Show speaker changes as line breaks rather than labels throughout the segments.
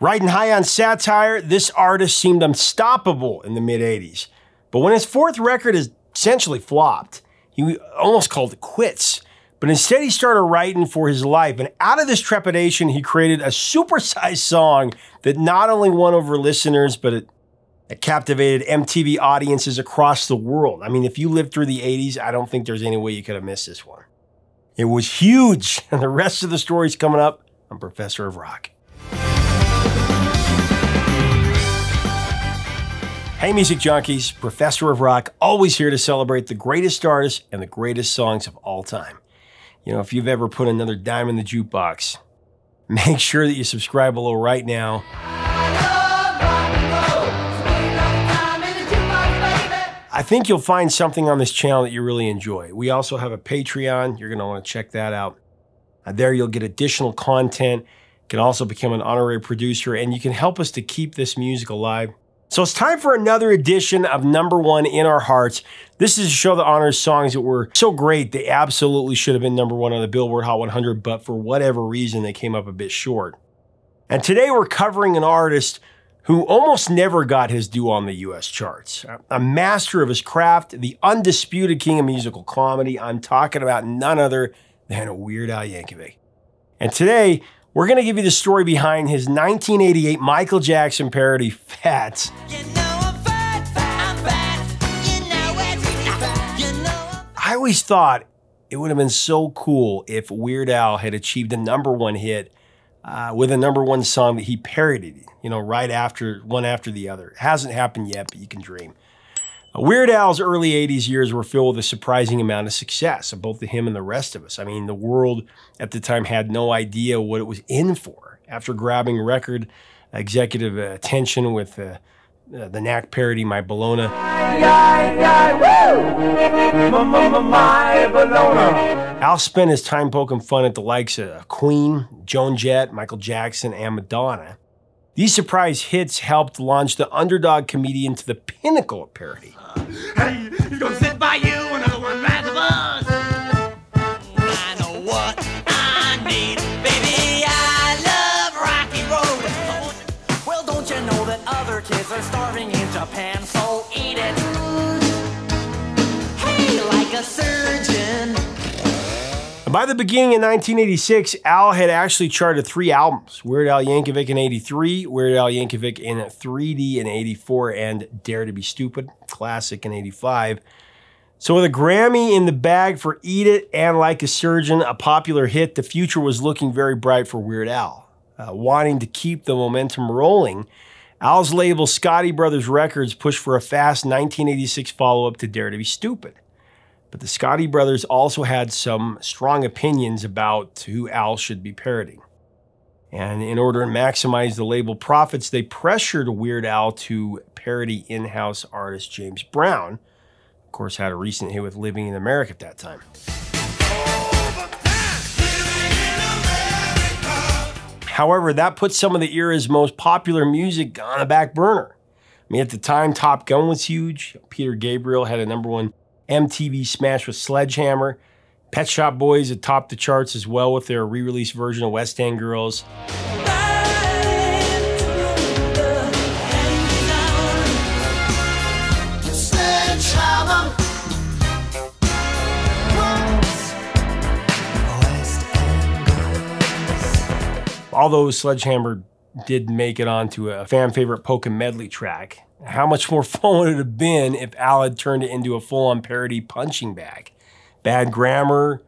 Riding high on satire, this artist seemed unstoppable in the mid-'80s. But when his fourth record essentially flopped, he almost called it quits. But instead he started writing for his life, and out of this trepidation, he created a supersized song that not only won over listeners, but it captivated MTV audiences across the world. I mean, if you lived through the 80s, I don't think there's any way you could have missed this one. It was huge, and the rest of the story's coming up on Professor of Rock. Hey music junkies, Professor of Rock, always here to celebrate the greatest artists and the greatest songs of all time. You know, if you've ever put another dime in the jukebox, make sure that you subscribe below right now. I think you'll find something on this channel that you really enjoy. We also have a Patreon. You're going to want to check that out. There you'll get additional content. You can also become an honorary producer, and you can help us to keep this music alive. So it's time for another edition of #1 in Our Hearts. This is a show that honors songs that were so great they absolutely should have been #1 on the Billboard Hot 100, but for whatever reason they came up a bit short. And today we're covering an artist who almost never got his due on the US charts. A master of his craft, the undisputed king of musical comedy. I'm talking about none other than Weird Al Yankovic. And today, we're going to give you the story behind his 1988 Michael Jackson parody, Fat. I always thought it would have been so cool if Weird Al had achieved a #1 hit with a #1 song that he parodied, you know, right after, one after the other. It hasn't happened yet, but you can dream. Weird Al's early 80s years were filled with a surprising amount of success, both to him and the rest of us. I mean, the world at the time had no idea what it was in for. After grabbing record executive attention with the Knack parody, My Bologna. Al spent his time poking fun at the likes of Queen, Joan Jett, Michael Jackson, and Madonna. These surprise hits helped launch the underdog comedian to the pinnacle of parody.
Hey, he's gonna sit by you, another one rides the bus. I know what I need, baby, I love Rocky Road. Well, don't you know that other kids are starving in Japan, so eat it. Hey, like a surgeon.
By the beginning of 1986, Al had actually charted 3 albums. Weird Al Yankovic in '83, Weird Al Yankovic in 3D in '84, and Dare to Be Stupid, classic in '85. So with a Grammy in the bag for Eat It and Like a Surgeon, a popular hit, the future was looking very bright for Weird Al. Wanting to keep the momentum rolling, Al's label Scotti Brothers Records pushed for a fast 1986 follow-up to Dare to Be Stupid. But the Scotti brothers also had some strong opinions about who Al should be parodying. And in order to maximize the label profits, they pressured Weird Al to parody in-house artist James Brown. Of course, had a recent hit with Living in America at that time. However, that put some of the era's most popular music on the back burner. I mean, at the time, Top Gun was huge. Peter Gabriel had a #1 MTV smash with Sledgehammer. Pet Shop Boys had topped the charts as well with their re-release version of West End Girls. Although Sledgehammer did make it onto a fan favorite polka medley track, how much more fun would it have been if Al had turned it into a full-on parody punching bag? Bad Grammar,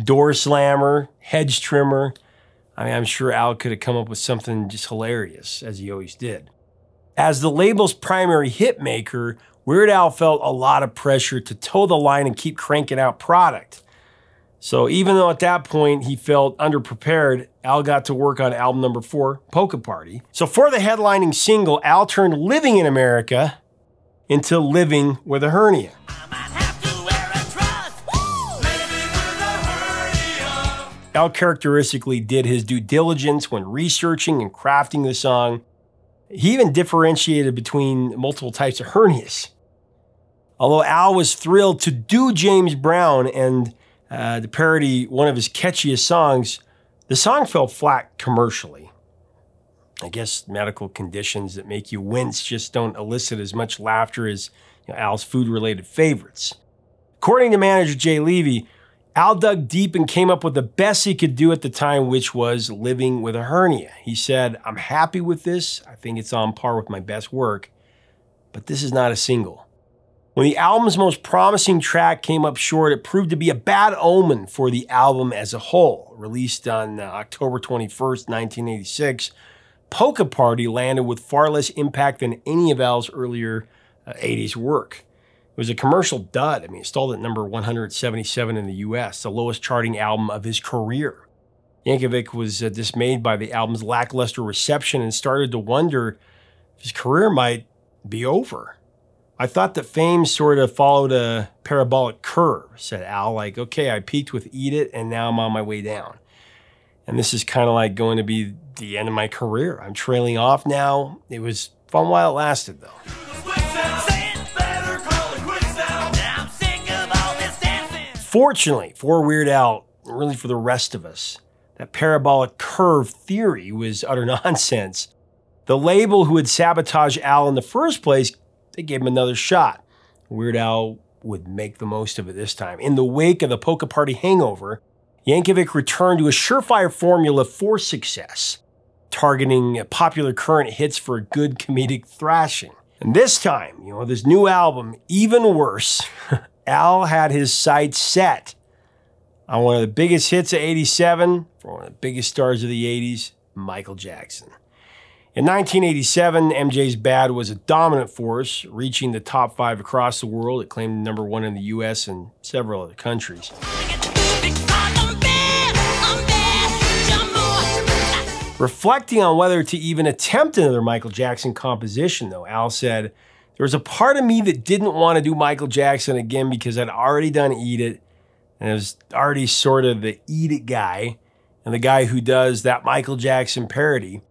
Door Slammer, Hedge Trimmer. I mean, I'm sure Al could have come up with something just hilarious, as he always did. As the label's primary hit maker, Weird Al felt a lot of pressure to toe the line and keep cranking out product. So even though at that point he felt underprepared, Al got to work on album #4, Polka Party. So for the headlining single, Al turned Living in America into Living with a Hernia. Al characteristically did his due diligence when researching and crafting the song. He even differentiated between multiple types of hernias. Although Al was thrilled to do James Brown and to parody one of his catchiest songs, the song fell flat commercially. I guess medical conditions that make you wince just don't elicit as much laughter as Al's food-related favorites. According to manager Jay Levy, Al dug deep and came up with the best he could do at the time, which was living with a hernia. He said, "I'm happy with this. I think it's on par with my best work, but this is not a single." When the album's most promising track came up short, it proved to be a bad omen for the album as a whole. Released on October 21st, 1986, Polka Party landed with far less impact than any of Al's earlier 80s work. It was a commercial dud. I mean, it stalled at number 177 in the US, the lowest charting album of his career. Yankovic was dismayed by the album's lackluster reception and started to wonder if his career might be over. "I thought that fame sort of followed a parabolic curve," said Al. Like, okay, I peaked with Eat It, and now I'm on my way down. And this is kind of like going to be the end of my career. I'm trailing off now. It was fun while it lasted, though. Fortunately for Weird Al, and really for the rest of us, that parabolic curve theory was utter nonsense. The label who had sabotaged Al in the first place, they gave him another shot. Weird Al would make the most of it this time. In the wake of the Polka Party hangover, Yankovic returned to a surefire formula for success, targeting popular current hits for a good comedic thrashing. And this time, this new album, even worse, Al had his sights set on one of the biggest hits of '87 for one of the biggest stars of the '80s, Michael Jackson. In 1987, MJ's Bad was a dominant force, reaching the top 5 across the world. It claimed number 1 in the US and several other countries. Reflecting on whether to even attempt another Michael Jackson composition, though, Al said, "There was a part of me that didn't want to do Michael Jackson again because I'd already done Eat It, and I was already sort of the Eat It guy and the guy who does that Michael Jackson parody.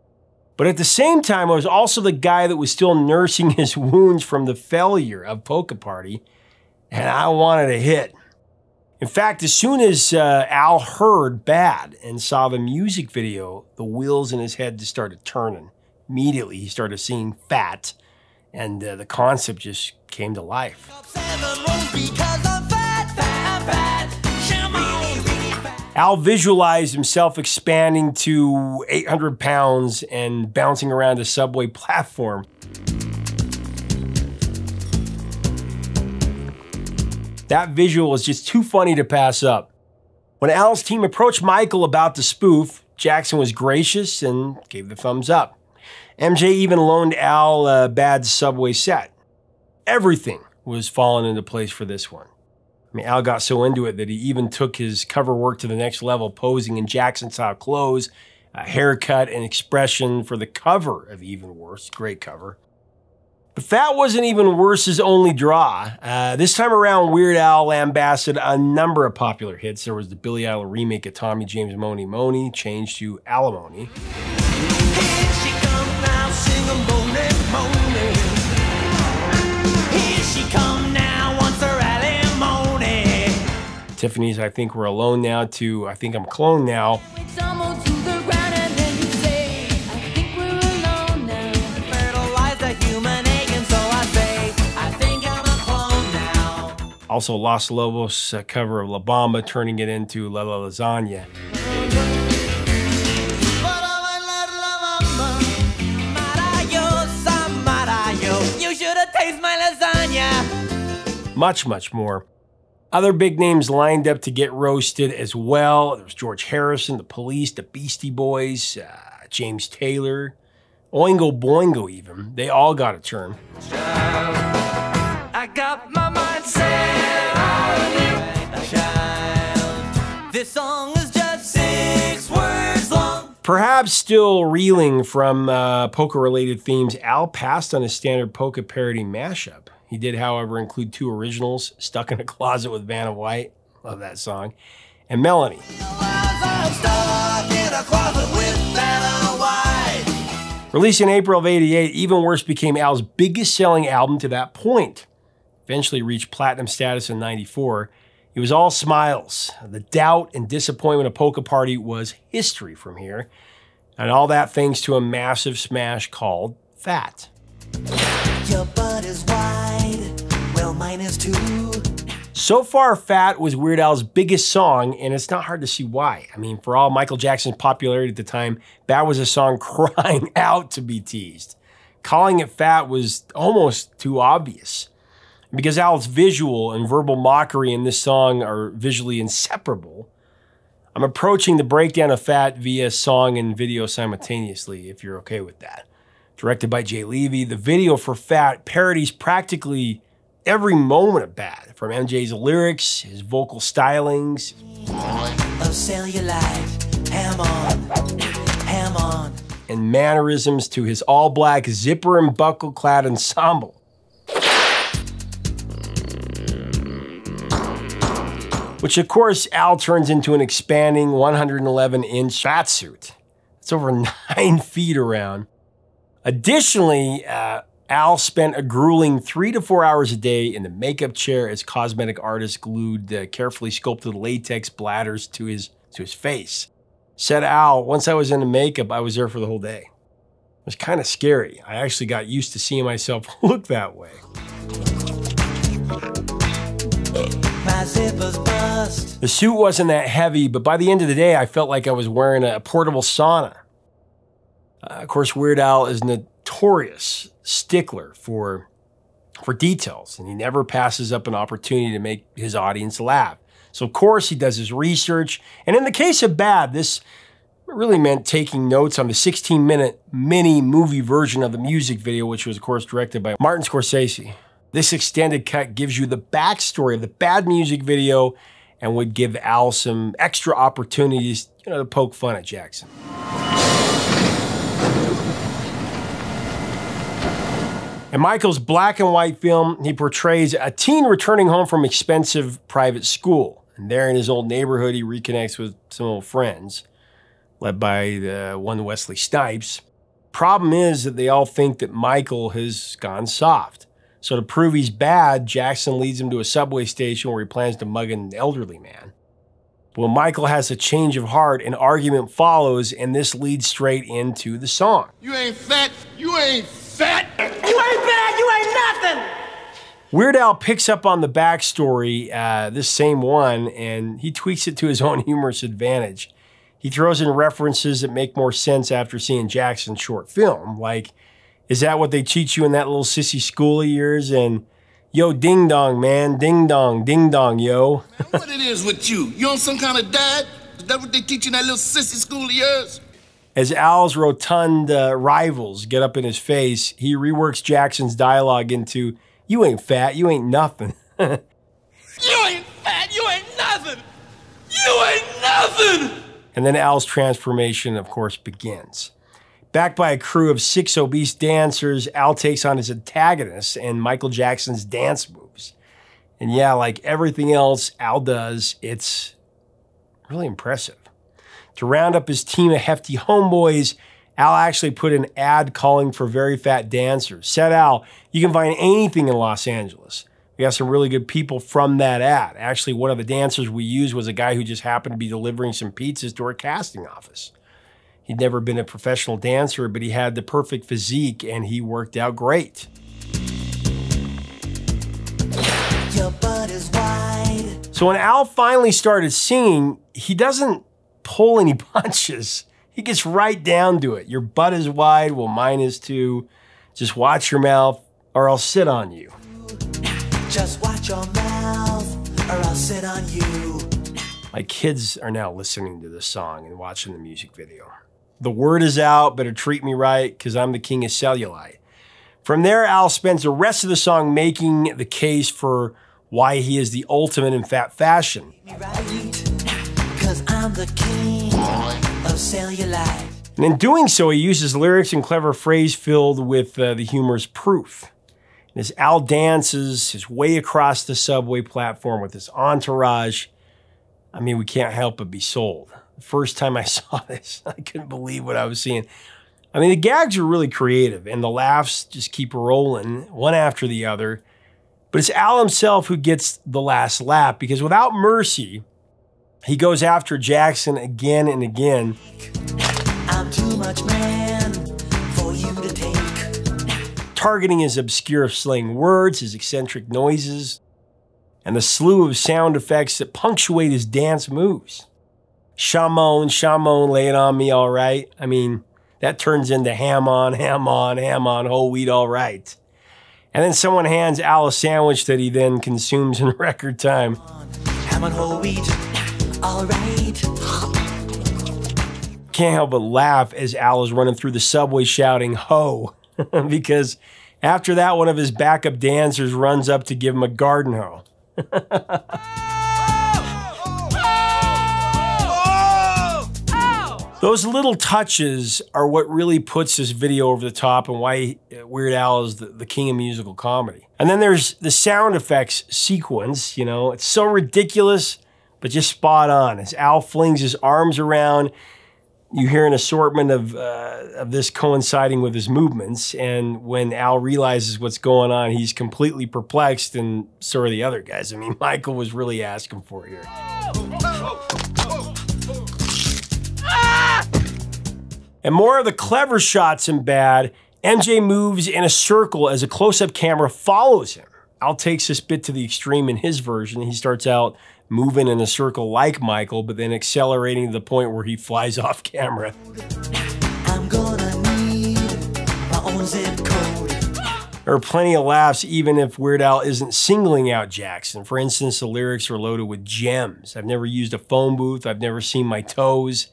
But at the same time, I was also the guy that was still nursing his wounds from the failure of Polka Party, and I wanted a hit." In fact, as soon as Al heard Bad and saw the music video, the wheels in his head just started turning. Immediately, he started seeing fat, and the concept just came to life. Al visualized himself expanding to 800 pounds and bouncing around a subway platform. That visual was just too funny to pass up. When Al's team approached Michael about the spoof, Jackson was gracious and gave the thumbs up. MJ even loaned Al a Bad's subway set. Everything was falling into place for this one. I mean, Al got so into it that he even took his cover work to the next level, posing in Jackson-style clothes, a haircut, and expression for the cover of Even Worse. Great cover. But that wasn't Even Worse's only draw. This time around, Weird Al lambasted a number of popular hits. There was the Billy Idol remake of Tommy James' Money Money, changed to Alimony.
Here she come now, sing a money, money. Here she come now, wants her alimony.
Tiffany's I Think We're Alone Now to I Think I'm Clone Now. Also Los Lobos cover of La Bamba, turning it into La La Lasagna.
You should have tasted my lasagna.
Much, much more. Other big names lined up to get roasted as well. There was George Harrison, The Police, the Beastie Boys, James Taylor, Oingo Boingo even. They all got a turn.
I got my mind set on you. This song is just 6 words long.
Perhaps still reeling from polka-related themes, Al passed on his standard polka parody mashup. He did, however, include 2 originals, Stuck in a Closet with Vanna White, love that song, and Melanie. Released in April of '88, Even Worse became Al's biggest selling album to that point. Eventually reached platinum status in '94. It was all smiles. The doubt and disappointment of Polka Party was history from here. And all that thanks to a massive smash called Fat.
Your butt is wide, well mine is too.
So far, Fat was Weird Al's biggest song, and it's not hard to see why. I mean, for all Michael Jackson's popularity at the time, that was a song crying out to be teased. Calling it Fat was almost too obvious. Because Al's visual and verbal mockery in this song are visually inseparable, I'm approaching the breakdown of Fat via song and video simultaneously, if you're okay with that. Directed by Jay Levy, the video for Fat parodies practically every moment of Bad, from MJ's lyrics, his vocal stylings,
Of cellulite, ham on,
and mannerisms to his all-black zipper and buckle-clad ensemble. Which, of course, Al turns into an expanding 111-inch fat suit. It's over 9 feet around. Additionally, Al spent a grueling 3 to 4 hours a day in the makeup chair as cosmetic artists glued carefully sculpted latex bladders to his face. Said Al, once I was in the makeup, I was there for the whole day. It was kind of scary. I actually got used to seeing myself look that way.
my zippers bust.
The suit wasn't that heavy, but by the end of the day, I felt like I was wearing a portable sauna. Of course, Weird Al is notorious stickler for details, and he never passes up an opportunity to make his audience laugh. So, of course, he does his research. And in the case of Bad, this really meant taking notes on the 16-minute mini movie version of the music video, which was, of course, directed by Martin Scorsese. This extended cut gives you the backstory of the Bad music video and would give Al some extra opportunities, to poke fun at Jackson. In Michael's black and white film, he portrays a teen returning home from expensive private school. And there in his old neighborhood, he reconnects with some old friends, led by the one Wesley Snipes. Problem is that they all think that Michael has gone soft. So to prove he's bad, Jackson leads him to a subway station where he plans to mug an elderly man. But when Michael has a change of heart, an argument follows, and this leads straight into the song.
You ain't fat, you ain't fat.
You ain't bad, you ain't nothing.
Weird Al picks up on the backstory, this same one, and he tweaks it to his own humorous advantage. He throws in references that make more sense after seeing Jackson's short film, like, is that what they teach you in that little sissy school of yours? And, yo, ding dong, man, ding dong, yo.
Man, what it is with you? You on some kind of diet? Is that what they teach you in that little sissy school of yours?
As Al's rotund rivals get up in his face, he reworks Jackson's dialogue into, you ain't fat, you ain't nothing.
You ain't fat, you ain't nothing. You ain't nothing.
And then Al's transformation, of course, begins. Backed by a crew of 6 obese dancers, Al takes on his antagonists and Michael Jackson's dance moves. And yeah, like everything else Al does, it's really impressive. To round up his team of hefty homeboys, Al actually put an ad calling for very fat dancers. Said Al, you can find anything in Los Angeles. We got some really good people from that ad. Actually, one of the dancers we used was a guy who just happened to be delivering some pizzas to our casting office. He'd never been a professional dancer, but he had the perfect physique and he worked out great.
Your butt is wide.
So when Al finally started singing, he doesn't pull any punches. He gets right down to it. Your butt is wide, well, mine is too. Just watch your mouth or I'll sit on you.
Just watch your mouth or I'll sit on you.
My kids are now listening to this song and watching the music video. The word is out, better treat me right, because I'm the king of cellulite. From there, Al spends the rest of the song making the case for why he is the ultimate in fat fashion.
Me right, 'cause I'm the king of cellulite.
And in doing so, he uses lyrics and clever phrase filled with the humor's proof. And as Al dances his way across the subway platform with his entourage, I mean, we can't help but be sold. The first time I saw this, I couldn't believe what I was seeing. I mean, the gags are really creative, and the laughs just keep rolling, one after the other. But it's Al himself who gets the last laugh, because without mercy, he goes after Jackson again and again.
I'm too too much man for you to take.
Targeting his obscure slang words, his eccentric noises, and the slew of sound effects that punctuate his dance moves. Shamon, Shamon, lay it on me, all right. I mean, that turns into ham on, whole wheat, all right. And then someone hands Al a sandwich that he then consumes in record time.
Ham on whole wheat, all right.
Can't help but laugh as Al is running through the subway shouting, ho, because after that, one of his backup dancers runs up to give him a garden hoe. Those little touches are what really puts this video over the top and why Weird Al is the king of musical comedy. And then there's the sound effects sequence, you know, it's so ridiculous, but just spot on. As Al flings his arms around, you hear an assortment of this coinciding with his movements. And when Al realizes what's going on, he's completely perplexed, and so are the other guys. I mean, Michael was really asking for it here. And more of the clever shots in Bad, MJ moves in a circle as a close-up camera follows him. Al takes this bit to the extreme in his version. He starts out moving in a circle like Michael, but then accelerating to the point where he flies off camera.
I'm gonna need my own zip code.
There are plenty of laughs even if Weird Al isn't singling out Jackson. For instance, the lyrics are loaded with gems. I've never used a phone booth. I've never seen my toes.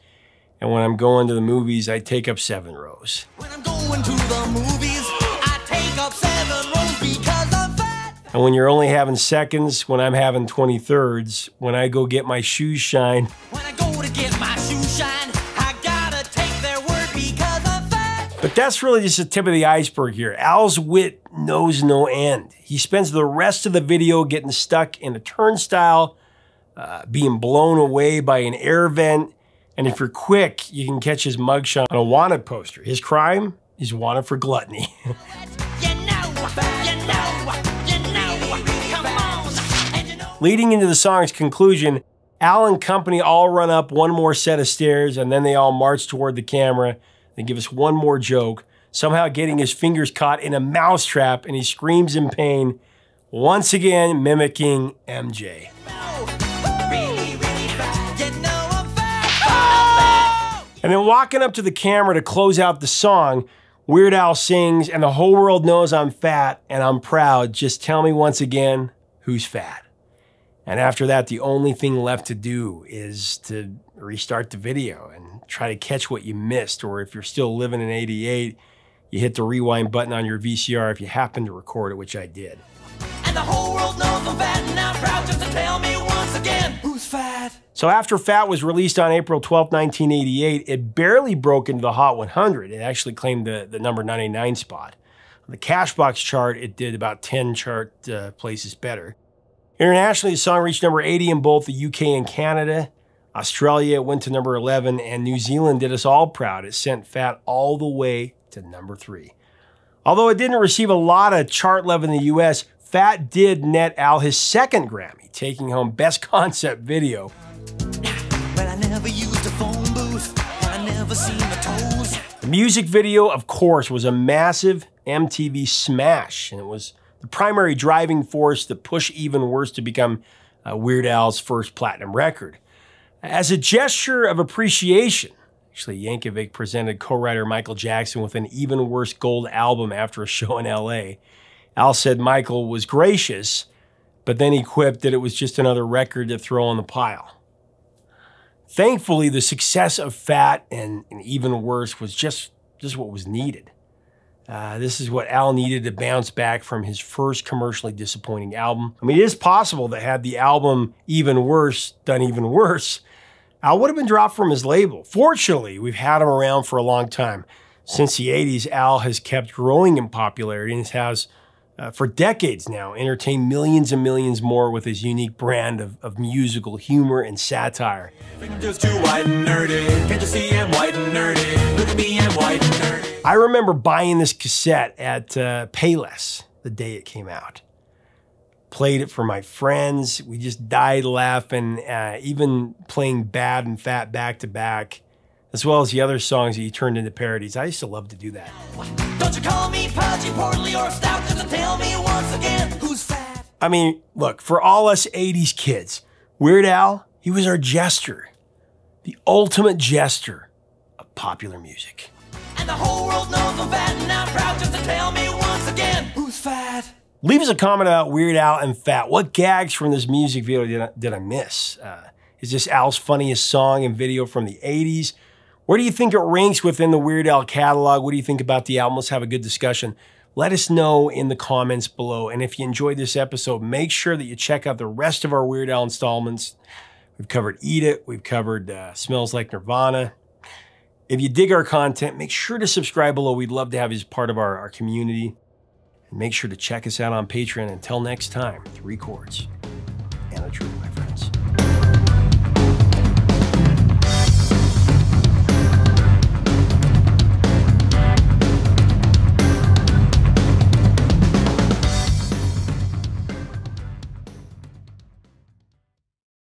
And when I'm going to the movies, I take up 7 rows.
When I'm going to the movies, I take up 7 rows because I'm fat.
And when you're only having seconds, when I'm having 23rds, when I go get my shoes shine.
When I go to get my shoes shine, I gotta take their word because I'm fat.
But that's really just the tip of the iceberg here. Al's wit knows no end. He spends the rest of the video getting stuck in a turnstile, being blown away by an air vent. And if you're quick, you can catch his mugshot on a wanted poster. His crime? He's wanted for gluttony. Leading into the song's conclusion, Al and company all run up one more set of stairs, and then they all march toward the camera. They give us one more joke, somehow getting his fingers caught in a mousetrap, and he screams in pain, once again mimicking MJ. And then walking up to the camera to close out the song, Weird Al sings, and the whole world knows I'm fat and I'm proud. Just tell me once again, who's fat? And after that, the only thing left to do is to restart the video and try to catch what you missed. Or if you're still living in '88, you hit the rewind button on your VCR if you happen to record it, which I did.
And the whole world knows I'm fat and I'm proud. Just to tell me once again, who's fat?
So after Fat was released on April 12, 1988, it barely broke into the Hot 100. It actually claimed the number 99 spot. On the Cashbox chart, it did about 10 chart places better. Internationally, the song reached number 80 in both the UK and Canada. Australia went to number 11, and New Zealand did us all proud. It sent Fat all the way to number 3. Although it didn't receive a lot of chart love in the US, Fat did net Al his second Grammy, taking home Best Concept Video.
But I never used a phone booth, I never seen the toes.
The music video, of course, was a massive MTV smash, and it was the primary driving force that pushed Even Worse to become Weird Al's first platinum record. As a gesture of appreciation, actually, Yankovic presented co-writer Michael Jackson with an Even Worse gold album after a show in LA. Al said Michael was gracious, but then he quipped that it was just another record to throw on the pile. Thankfully, the success of Fat and Even Worse was just what was needed. This is what Al needed to bounce back from his first commercially disappointing album. I mean, it is possible that had the album Even Worse done even worse, Al would have been dropped from his label. Fortunately, we've had him around for a long time. Since the 80s, Al has kept growing in popularity and has, for decades now, entertained millions and millions more with his unique brand of musical humor and satire.
I'm just too white and nerdy. Can't you see I'm white and nerdy? Look at me, I'm white and nerdy.
I remember buying this cassette at Payless the day it came out. Played it for my friends. We just died laughing. Even playing Bad and Fat back to back as well as the other songs that he turned into parodies. I used to love to do that.
Don't you call me pudgy, portly, or stout, just tell me once again who's fat.
I mean, look, for all us 80s kids, Weird Al, he was our jester. The ultimate jester of popular music.
And the whole world knows I'm fat and I'm proud, just to tell me once again who's fat.
Leave us a comment about Weird Al and fat. What gags from this music video did I miss? Is this Al's funniest song and video from the 80s? Where do you think it ranks within the Weird Al catalog? What do you think about the album? Let's have a good discussion. Let us know in the comments below. And if you enjoyed this episode, make sure that you check out the rest of our Weird Al installments. We've covered Eat It. We've covered Smells Like Nirvana. If you dig our content, make sure to subscribe below. We'd love to have you as part of our community. And make sure to check us out on Patreon. Until next time, 3 chords.